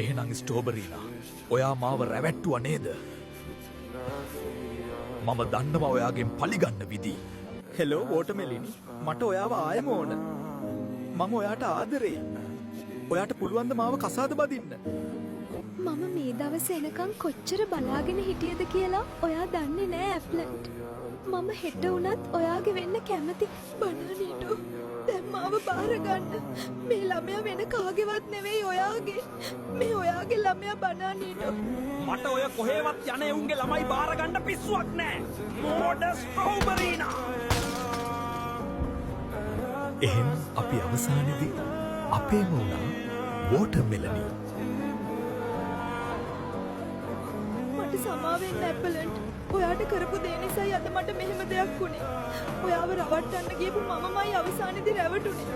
එහෙනම් ස්ට්‍රෝබරීනා ඔයා මාව රැවැට්ටුවා නේද? මම දන්නවා ඔයාගෙන් පලිගන්න විදි. හෙලෝ වෝටර්මෙලිනි, මට ඔයාව ආයෙම ඕන. මම ඔයාට ආදරෙයි. ඔයාට පුළුවන් ද මාව කසාද බදින්න? මම මේ දවස් එනකන් කොච්චර බලාගෙන හිටියද කියලා ඔයා දන්නේ නෑ ඇප්ලන්ට්. මම හෙට වුණත් ඔයාගේ වෙන්න කැමති බනානීටෝ. දැන් මාව බාර ගන්න. මේ ළමයා වෙන කාගේවත් නෙවෙයි ඔයාගේ. මේ ඔයාගේ ළමයා බනානීටෝ. මට ඔය කොහෙවත් යන එවුන්ගේ ළමයි බාර ගන්න පිස්සුවක් නෑ. මෝඩ ස්ට්‍රෝබරීනා. එහෙනම් අපි අවසානයේදී අපේම වුණා වෝටර්මෙලනි. මට සමා වෙන්න ඇප්ලන්ට්. ඔයාට කරපු දේ නිසායි අද මට මෙහෙම දෙයක් වුනේ. ඔයාව රවට්ටන්න ගියපු මමමයි අවසානයේදී රැවටුනේ.